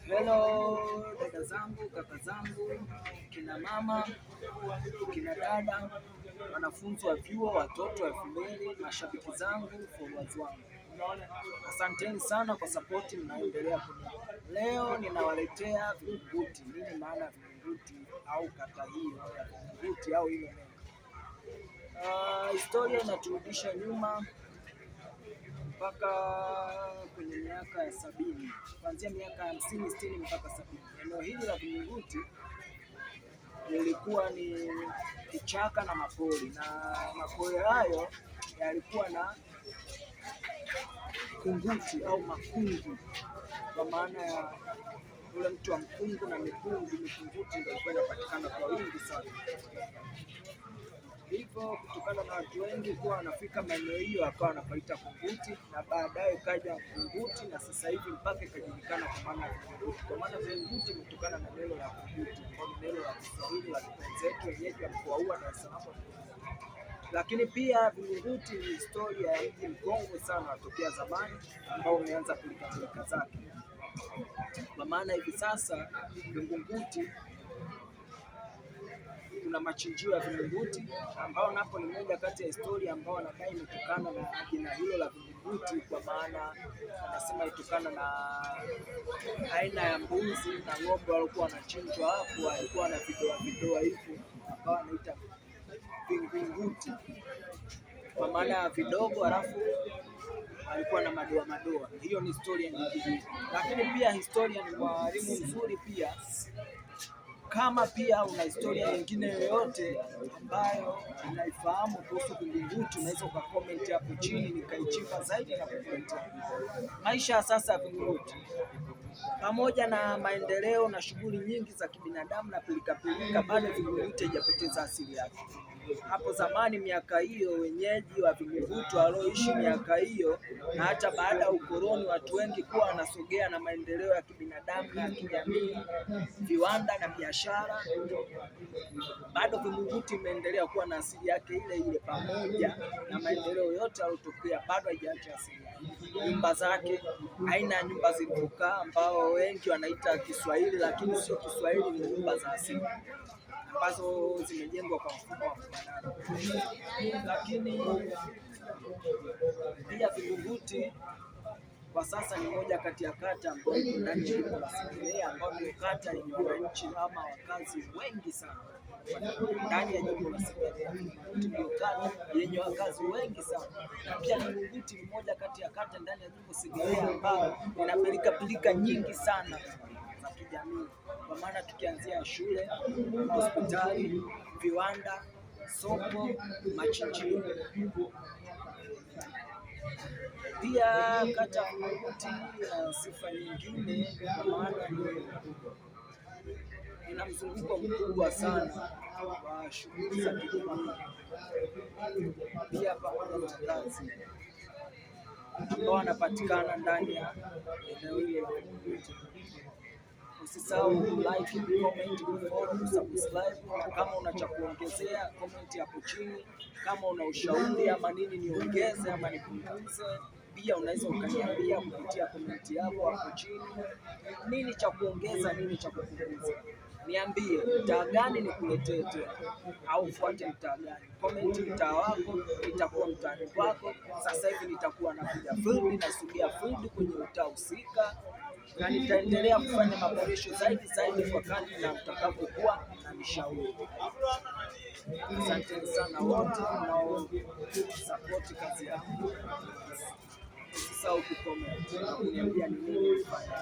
Hello dada zangu, kaka zangu, kina mama, kina dada, wanafunzi wa vyuo, watoto wa shuleni, mashabiki zangu, followers wangu, asanteni sana kwa sapoti mnaendelea kunipa. Leo ninawaletea vingunguti. Nini maana ya vingunguti au kata hiyo ya vingunguti au hilo neno? Historia inaturudisha nyuma mpaka kwenye miaka ya 70, kuanzia miaka ya 50, 60 mpaka 70. Eneo hili la Vingunguti lilikuwa ni kichaka na mapori, na mapori hayo yalikuwa na kunguti au makungu, kwa maana ya ule mtu wa mkungu na mikungu. Mikunguti ndio ilikuwa inapatikana kwa wingi sana. Hivyo kutokana na watu wengi kuwa wanafika maeneo hiyo, akawa wanapaita Kunguti, na baadaye kaja Kunguti, na sasa hivi mpaka ikajulikana kwa maana ya Vingunguti. Kwa maana Vingunguti imetokana na neno la Kunguti, kwa neno la Kiswahili la wenzetu wenyeji wa mkoa huu wa Dar es Salaam. Lakini pia Vingunguti ni historia ya mji mkongwe sana watokea zamani, ambao umeanza kulikatulika zake, kwa maana hivi sasa Vingunguti kuna machinjio ya Vingunguti, ambao napo ni moja kati ya historia ambao wanadai imetokana na jina hilo la Vingunguti, kwa maana wanasema itokana na aina ya mbuzi na ng'ombe walikuwa wanachinjwa hapo, walikuwa na vidoa hivi, ambao wanaita Vingunguti, kwa maana ya vidogo, halafu alikuwa na madoa. Hiyo ni historia nyingine, lakini pia historia ni mwalimu mzuri pia. Kama pia una historia nyingine yoyote ambayo unaifahamu kuhusu Vingunguti, unaweza ukakomenti hapo chini, nikaichimba zaidi na kukuletea. Maisha ya sasa ya Vingunguti, pamoja na maendeleo na shughuli nyingi za kibinadamu na pilikapilika, bado Vingunguti haijapoteza asili yake. Hapo zamani, miaka hiyo, wenyeji wa Vingunguti walioishi miaka hiyo, na hata baada ya ukoloni, watu wengi kuwa wanasogea na maendeleo ya kibinadamu na kijamii, viwanda na biashara, bado Vingunguti imeendelea kuwa na asili yake ile ile, pamoja na maendeleo yote yaliyotokea, bado haijaacha asili yake. Nyumba zake, aina ya nyumba zilizokaa, ambao wengi wanaita Kiswahili, lakini sio Kiswahili, ni nyumba za asili ambazo zimejengwa kwa mfumo wa kufanana. Lakini pia Vingunguti kwa sasa ni moja kati ya kata ambayo ndani ya jimbo la Segerea, ambayo ni kata yenye wananchi ama wakazi wengi sana ndani ya jimbo la Segerea. Ndio kata yenye wakazi wengi sana, na pia Vingunguti ni moja kati ya kata ndani ya jimbo Segerea ambayo ina pilika nyingi sana za kijamii, kwa maana tukianzia shule, hospitali, viwanda, soko, machinjio. Pia kata ya Vingunguti na sifa nyingine, kwa maana ina mzunguko mkubwa sana wa shughuli za kijamii, pia pamoja na wakazi ambao wanapatikana ndani ya eneo hilo la Vingunguti. Usisahau like, comment, follow, subscribe, na kama una cha kuongezea comment hapo chini. Kama una ushauri ama nini niongeze ama nipunguze, pia unaweza ukaniambia kupitia comment yako hapo chini, nini cha kuongeza, nini cha kupunguza. Niambie mtaa gani nikuletee tena, au fuate mtaa gani. Comment mtaa wako, nitakuwa mtaani kwako. Sasa hivi nitakuwa nakuja field, nasugia field kwenye mtaa husika, na nitaendelea kufanya maboresho zaidi kwa kadri na mtakapokuwa na nishauri. Asante sana wote mnao support kazi yangu. Usisahau kucomment na kuniambia ni nini nifanye.